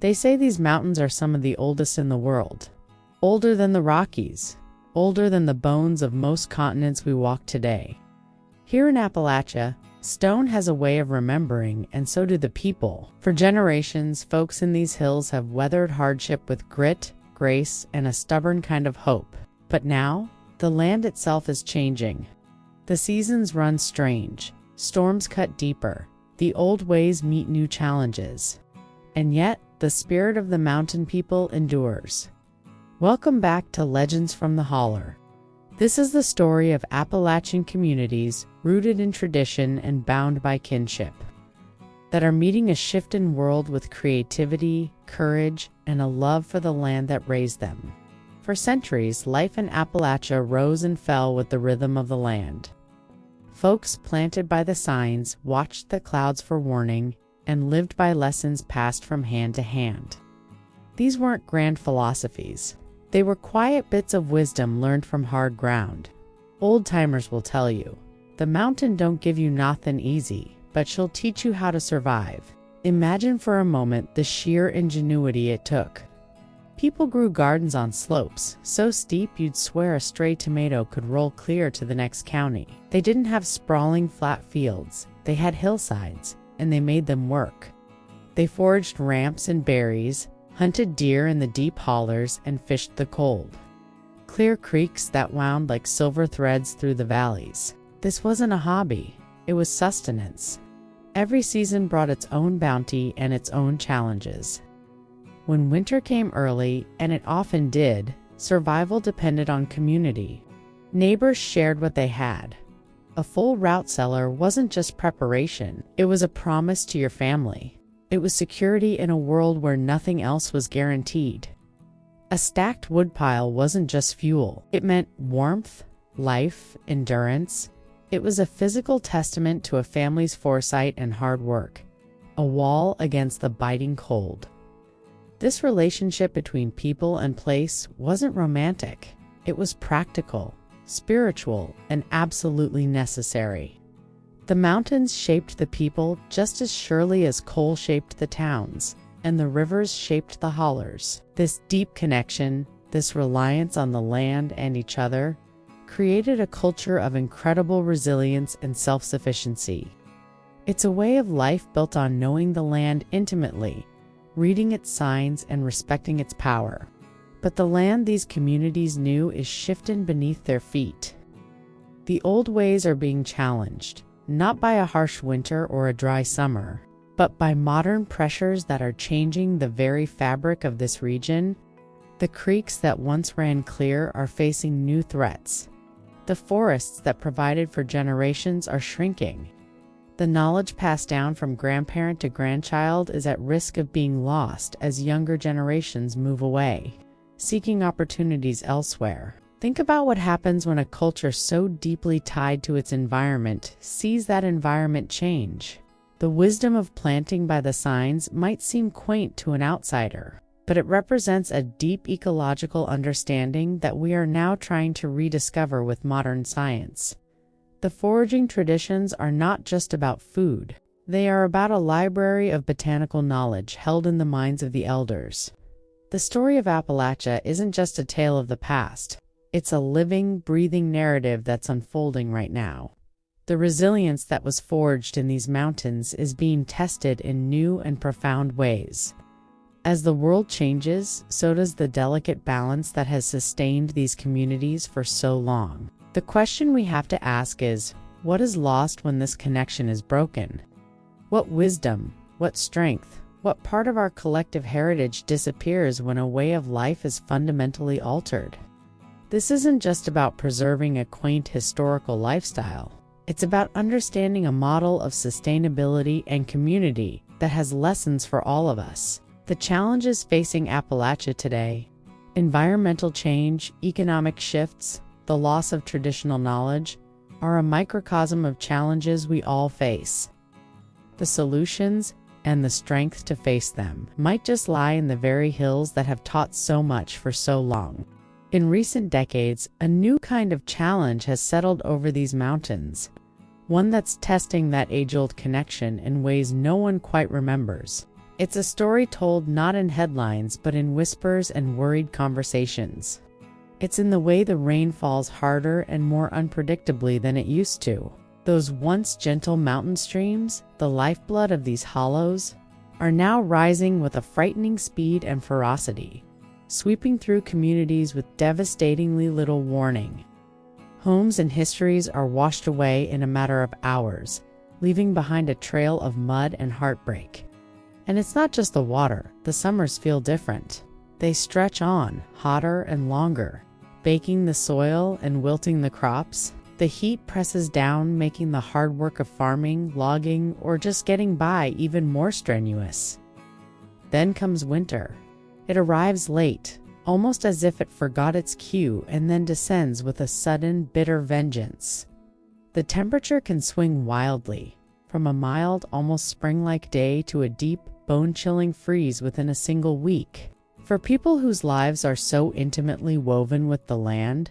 They say these mountains are some of the oldest in the world. Older than the Rockies, older than the bones of most continents we walk today. Here in Appalachia, stone has a way of remembering, and so do the people. For generations, folks in these hills have weathered hardship with grit, grace, and a stubborn kind of hope. But now, the land itself is changing. The seasons run strange, storms cut deeper, the old ways meet new challenges. And yet, the spirit of the mountain people endures. Welcome back to Legends from the Holler. This is the story of Appalachian communities rooted in tradition and bound by kinship, that are meeting a shifting world with creativity, courage, and a love for the land that raised them. For centuries, life in Appalachia rose and fell with the rhythm of the land. Folks planted by the signs watched the clouds for warning and lived by lessons passed from hand to hand. These weren't grand philosophies. They were quiet bits of wisdom learned from hard ground. Old-timers will tell you, the mountain don't give you nothing easy, but she'll teach you how to survive. Imagine for a moment the sheer ingenuity it took. People grew gardens on slopes, so steep you'd swear a stray tomato could roll clear to the next county. They didn't have sprawling flat fields, they had hillsides, and they made them work. They foraged ramps and berries, hunted deer in the deep hollers, and fished the cold, clear creeks that wound like silver threads through the valleys. This wasn't a hobby, it was sustenance. Every season brought its own bounty and its own challenges. When winter came early, and it often did, survival depended on community. Neighbors shared what they had. A full route cellar wasn't just preparation, it was a promise to your family. It was security in a world where nothing else was guaranteed. A stacked woodpile wasn't just fuel. It meant warmth, life, endurance. It was a physical testament to a family's foresight and hard work, a wall against the biting cold. This relationship between people and place wasn't romantic. It was practical, spiritual, and absolutely necessary. The mountains shaped the people just as surely as coal shaped the towns, and the rivers shaped the hollers. This deep connection, this reliance on the land and each other, created a culture of incredible resilience and self-sufficiency. It's a way of life built on knowing the land intimately, reading its signs and respecting its power. But the land these communities knew is shifting beneath their feet. The old ways are being challenged, not by a harsh winter or a dry summer, but by modern pressures that are changing the very fabric of this region. The creeks that once ran clear are facing new threats. The forests that provided for generations are shrinking. The knowledge passed down from grandparent to grandchild is at risk of being lost as younger generations move away, seeking opportunities elsewhere. Think about what happens when a culture so deeply tied to its environment sees that environment change. The wisdom of planting by the signs might seem quaint to an outsider, but it represents a deep ecological understanding that we are now trying to rediscover with modern science. The foraging traditions are not just about food. They are about a library of botanical knowledge held in the minds of the elders. The story of Appalachia isn't just a tale of the past. It's a living, breathing narrative that's unfolding right now. The resilience that was forged in these mountains is being tested in new and profound ways. As the world changes, so does the delicate balance that has sustained these communities for so long. The question we have to ask is, what is lost when this connection is broken? What wisdom, what strength, what part of our collective heritage disappears when a way of life is fundamentally altered? This isn't just about preserving a quaint historical lifestyle. It's about understanding a model of sustainability and community that has lessons for all of us. The challenges facing Appalachia today, environmental change, economic shifts, the loss of traditional knowledge, are a microcosm of challenges we all face. The solutions and the strength to face them might just lie in the very hills that have taught so much for so long. In recent decades, a new kind of challenge has settled over these mountains, one that's testing that age-old connection in ways no one quite remembers. It's a story told not in headlines but in whispers and worried conversations. It's in the way the rain falls harder and more unpredictably than it used to. Those once gentle mountain streams, the lifeblood of these hollows, are now rising with a frightening speed and ferocity, sweeping through communities with devastatingly little warning. Homes and histories are washed away in a matter of hours, leaving behind a trail of mud and heartbreak. And it's not just the water, the summers feel different. They stretch on, hotter and longer, baking the soil and wilting the crops. The heat presses down, making the hard work of farming, logging, or just getting by even more strenuous. Then comes winter. It arrives late, almost as if it forgot its cue, and then descends with a sudden, bitter vengeance. The temperature can swing wildly, from a mild, almost spring-like day to a deep, bone-chilling freeze within a single week. For people whose lives are so intimately woven with the land,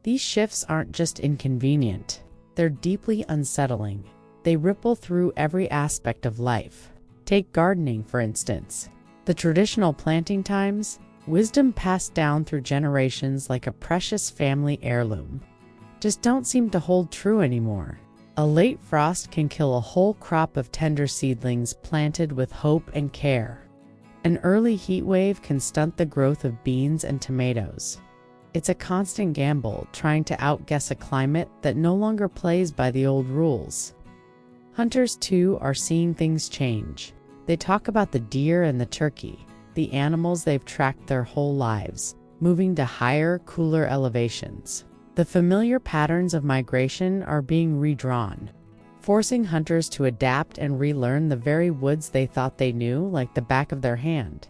these shifts aren't just inconvenient, they're deeply unsettling. They ripple through every aspect of life. Take gardening, for instance. The traditional planting times, wisdom passed down through generations like a precious family heirloom, just don't seem to hold true anymore. A late frost can kill a whole crop of tender seedlings planted with hope and care. An early heat wave can stunt the growth of beans and tomatoes. It's a constant gamble, trying to outguess a climate that no longer plays by the old rules. Hunters, too, are seeing things change. They talk about the deer and the turkey, the animals they've tracked their whole lives, moving to higher, cooler elevations. The familiar patterns of migration are being redrawn, forcing hunters to adapt and relearn the very woods they thought they knew like the back of their hand.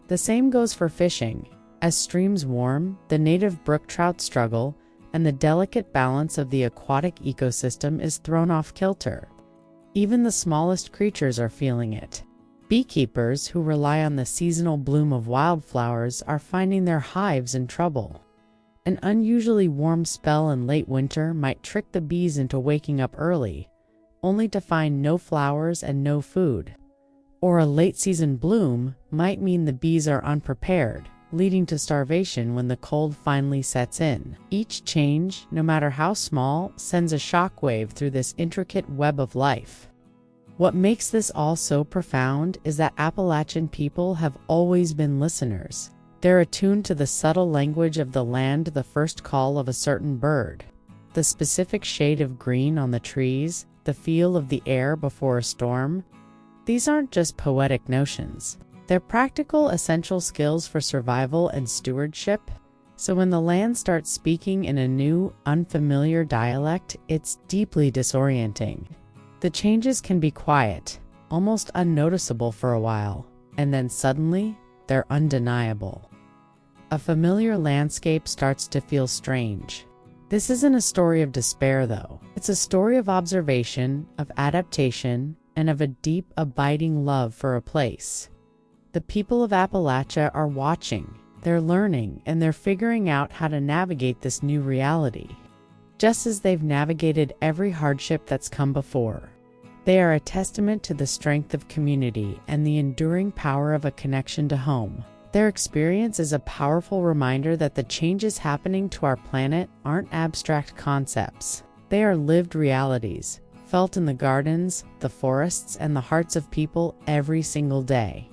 The same goes for fishing. As streams warm, the native brook trout struggle, and the delicate balance of the aquatic ecosystem is thrown off kilter. Even the smallest creatures are feeling it. Beekeepers who rely on the seasonal bloom of wildflowers are finding their hives in trouble. An unusually warm spell in late winter might trick the bees into waking up early, only to find no flowers and no food. Or a late-season bloom might mean the bees are unprepared, leading to starvation when the cold finally sets in. Each change, no matter how small, sends a shockwave through this intricate web of life. What makes this all so profound is that Appalachian people have always been listeners. They're attuned to the subtle language of the land, the first call of a certain bird, the specific shade of green on the trees, the feel of the air before a storm. These aren't just poetic notions. They're practical, essential skills for survival and stewardship. So when the land starts speaking in a new, unfamiliar dialect, it's deeply disorienting. The changes can be quiet, almost unnoticeable for a while, and then suddenly, they're undeniable. A familiar landscape starts to feel strange. This isn't a story of despair, though. It's a story of observation, of adaptation, and of a deep, abiding love for a place. The people of Appalachia are watching, they're learning, and they're figuring out how to navigate this new reality. Just as they've navigated every hardship that's come before. They are a testament to the strength of community and the enduring power of a connection to home. Their experience is a powerful reminder that the changes happening to our planet aren't abstract concepts. They are lived realities, felt in the gardens, the forests, and the hearts of people every single day.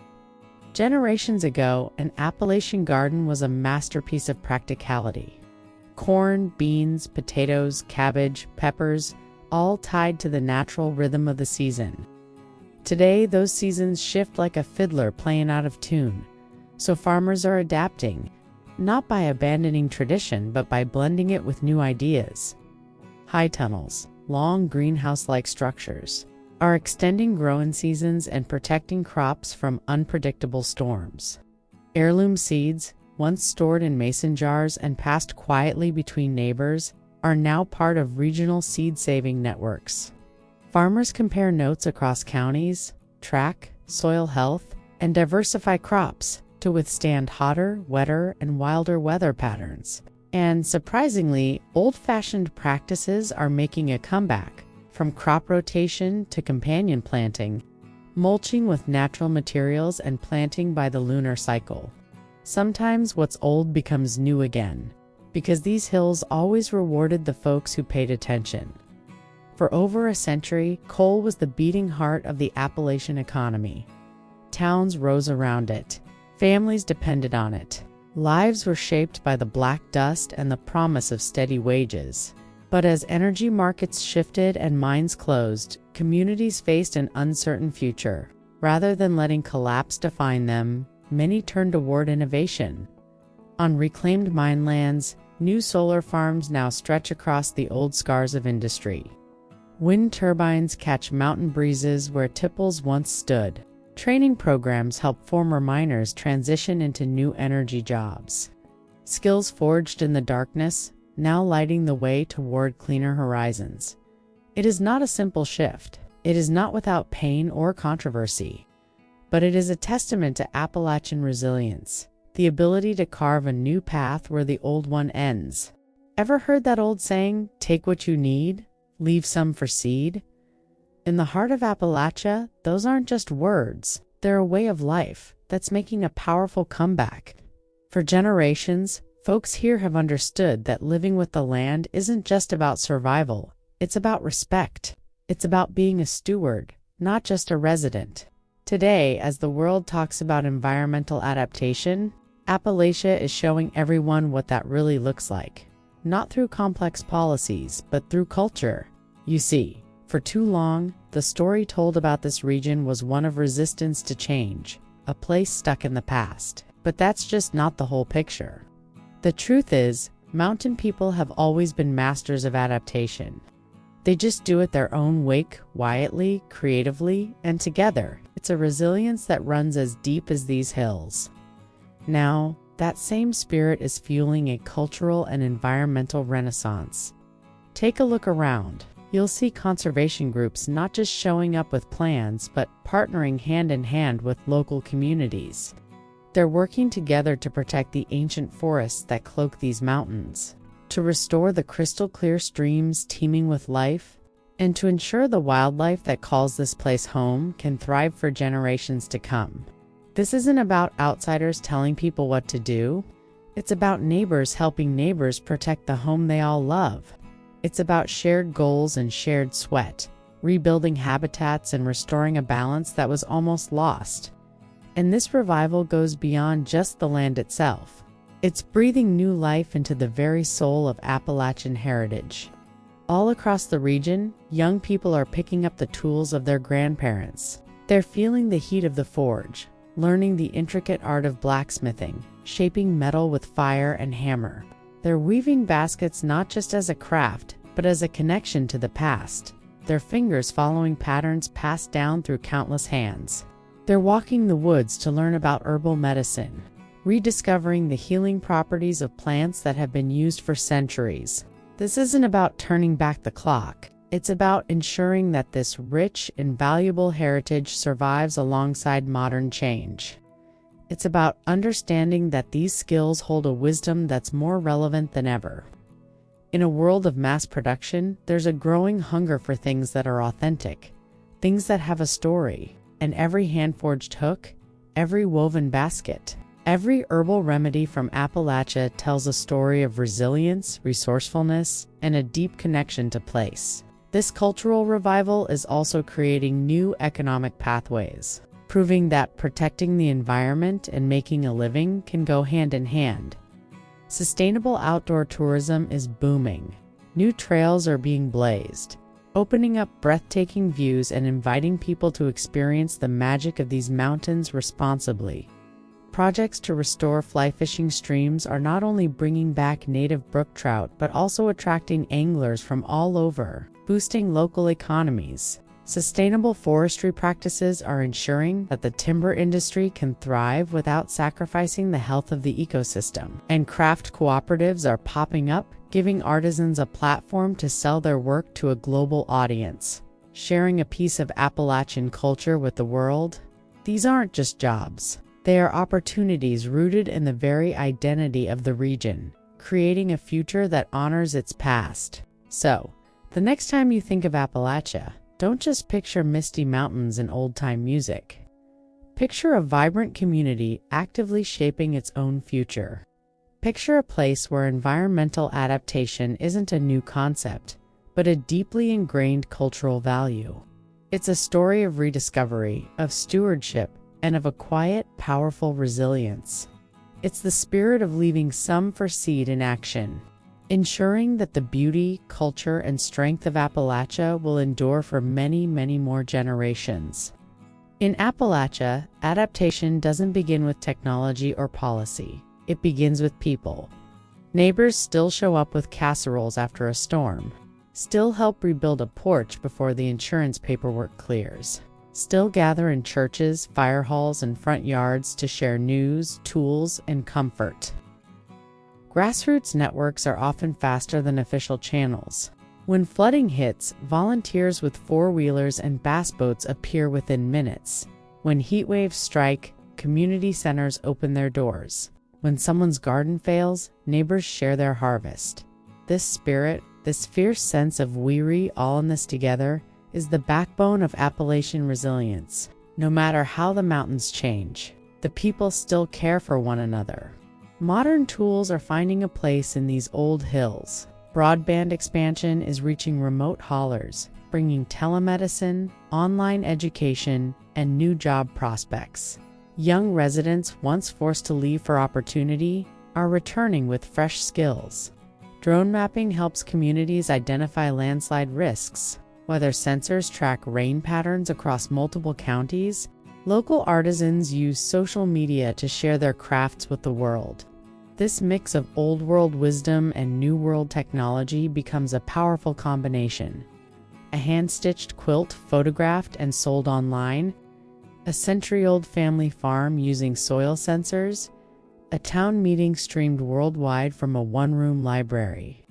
Generations ago, an Appalachian garden was a masterpiece of practicality. Corn, beans, potatoes, cabbage, peppers, all tied to the natural rhythm of the season. Today, those seasons shift like a fiddler playing out of tune. So farmers are adapting, not by abandoning tradition, but by blending it with new ideas. High tunnels, long greenhouse-like structures, are extending growing seasons and protecting crops from unpredictable storms. Heirloom seeds, once stored in mason jars and passed quietly between neighbors, are now part of regional seed-saving networks. Farmers compare notes across counties, track soil health, and diversify crops to withstand hotter, wetter, and wilder weather patterns. And surprisingly, old-fashioned practices are making a comeback. From crop rotation to companion planting, mulching with natural materials and planting by the lunar cycle. Sometimes what's old becomes new again, because these hills always rewarded the folks who paid attention. For over a century, coal was the beating heart of the Appalachian economy. Towns rose around it. Families depended on it. Lives were shaped by the black dust and the promise of steady wages. But as energy markets shifted and mines closed, communities faced an uncertain future. Rather than letting collapse define them, many turned toward innovation. On reclaimed mine lands, new solar farms now stretch across the old scars of industry. Wind turbines catch mountain breezes where tipples once stood. Training programs help former miners transition into new energy jobs. Skills forged in the darkness, now lighting the way toward cleaner horizons. It is not a simple shift. It is not without pain or controversy. But it is a testament to Appalachian resilience, the ability to carve a new path where the old one ends. Ever heard that old saying, "Take what you need, leave some for seed"? In the heart of Appalachia, those aren't just words. They're a way of life that's making a powerful comeback. For generations, folks here have understood that living with the land isn't just about survival. It's about respect. It's about being a steward, not just a resident. Today, as the world talks about environmental adaptation, Appalachia is showing everyone what that really looks like. Not through complex policies, but through culture. You see, for too long, the story told about this region was one of resistance to change, a place stuck in the past. But that's just not the whole picture. The truth is, mountain people have always been masters of adaptation. They just do it their own way, quietly, creatively, and together. It's a resilience that runs as deep as these hills. Now, that same spirit is fueling a cultural and environmental renaissance. Take a look around. You'll see conservation groups not just showing up with plans, but partnering hand in hand with local communities. They're working together to protect the ancient forests that cloak these mountains, to restore the crystal-clear streams teeming with life, and to ensure the wildlife that calls this place home can thrive for generations to come. This isn't about outsiders telling people what to do. It's about neighbors helping neighbors protect the home they all love. It's about shared goals and shared sweat, rebuilding habitats and restoring a balance that was almost lost. And this revival goes beyond just the land itself. It's breathing new life into the very soul of Appalachian heritage. All across the region, young people are picking up the tools of their grandparents. They're feeling the heat of the forge, learning the intricate art of blacksmithing, shaping metal with fire and hammer. They're weaving baskets not just as a craft, but as a connection to the past, their fingers following patterns passed down through countless hands. They're walking the woods to learn about herbal medicine, rediscovering the healing properties of plants that have been used for centuries. This isn't about turning back the clock. It's about ensuring that this rich, invaluable heritage survives alongside modern change. It's about understanding that these skills hold a wisdom that's more relevant than ever. In a world of mass production, there's a growing hunger for things that are authentic, things that have a story, and every hand-forged hook, every woven basket, every herbal remedy from Appalachia tells a story of resilience, resourcefulness, and a deep connection to place. This cultural revival is also creating new economic pathways, proving that protecting the environment and making a living can go hand in hand. Sustainable outdoor tourism is booming. New trails are being blazed, opening up breathtaking views and inviting people to experience the magic of these mountains responsibly. Projects to restore fly fishing streams are not only bringing back native brook trout but also attracting anglers from all over, boosting local economies. Sustainable forestry practices are ensuring that the timber industry can thrive without sacrificing the health of the ecosystem. And craft cooperatives are popping up, giving artisans a platform to sell their work to a global audience. Sharing a piece of Appalachian culture with the world? These aren't just jobs. They are opportunities rooted in the very identity of the region, creating a future that honors its past. So, the next time you think of Appalachia, Don't just picture misty mountains and old-time music. Picture a vibrant community actively shaping its own future. Picture a place where environmental adaptation isn't a new concept, but a deeply ingrained cultural value. It's a story of rediscovery, of stewardship, and of a quiet, powerful resilience. It's the spirit of leaving some for seed in action, ensuring that the beauty, culture, and strength of Appalachia will endure for many, many more generations. In Appalachia, adaptation doesn't begin with technology or policy. It begins with people. Neighbors still show up with casseroles after a storm, still help rebuild a porch before the insurance paperwork clears, still gather in churches, fire halls, and front yards to share news, tools, and comfort. Grassroots networks are often faster than official channels. When flooding hits, volunteers with four-wheelers and bass boats appear within minutes. When heat waves strike, community centers open their doors. When someone's garden fails, neighbors share their harvest. This spirit, this fierce sense of we're all in this together, is the backbone of Appalachian resilience. No matter how the mountains change, the people still care for one another. Modern tools are finding a place in these old hills. Broadband expansion is reaching remote hollers, bringing telemedicine, online education, and new job prospects. Young residents, once forced to leave for opportunity, are returning with fresh skills. Drone mapping helps communities identify landslide risks. Weather sensors track rain patterns across multiple counties. Local artisans use social media to share their crafts with the world. This mix of old world wisdom and new world technology becomes a powerful combination. A hand-stitched quilt photographed and sold online, a century-old family farm using soil sensors, a town meeting streamed worldwide from a one-room library.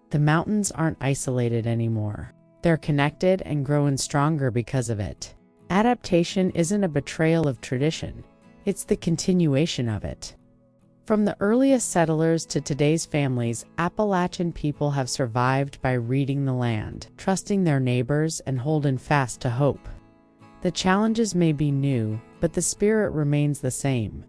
The mountains aren't isolated anymore. They're connected and growing stronger because of it. Adaptation isn't a betrayal of tradition, it's the continuation of it. From the earliest settlers to today's families, Appalachian people have survived by reading the land, trusting their neighbors, and holding fast to hope. The challenges may be new, but the spirit remains the same.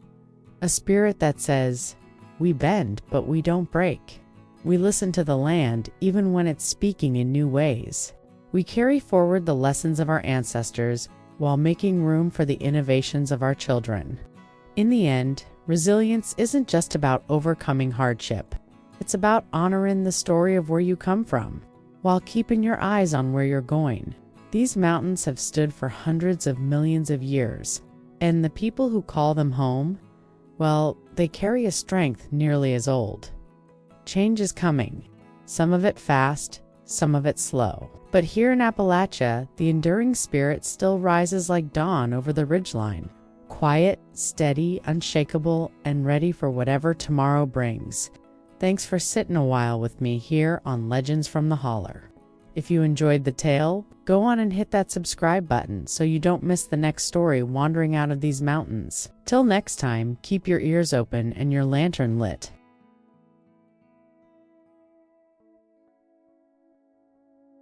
A spirit that says, we bend, but we don't break. We listen to the land, even when it's speaking in new ways. We carry forward the lessons of our ancestors, while making room for the innovations of our children. In the end, resilience isn't just about overcoming hardship. It's about honoring the story of where you come from, while keeping your eyes on where you're going. These mountains have stood for hundreds of millions of years, and the people who call them home, well, they carry a strength nearly as old. Change is coming, some of it fast, some of it slow. But here in Appalachia, the enduring spirit still rises like dawn over the ridgeline. Quiet, steady, unshakable, and ready for whatever tomorrow brings. Thanks for sitting a while with me here on Legends from the Holler. If you enjoyed the tale, go on and hit that subscribe button so you don't miss the next story wandering out of these mountains. Till next time, keep your ears open and your lantern lit.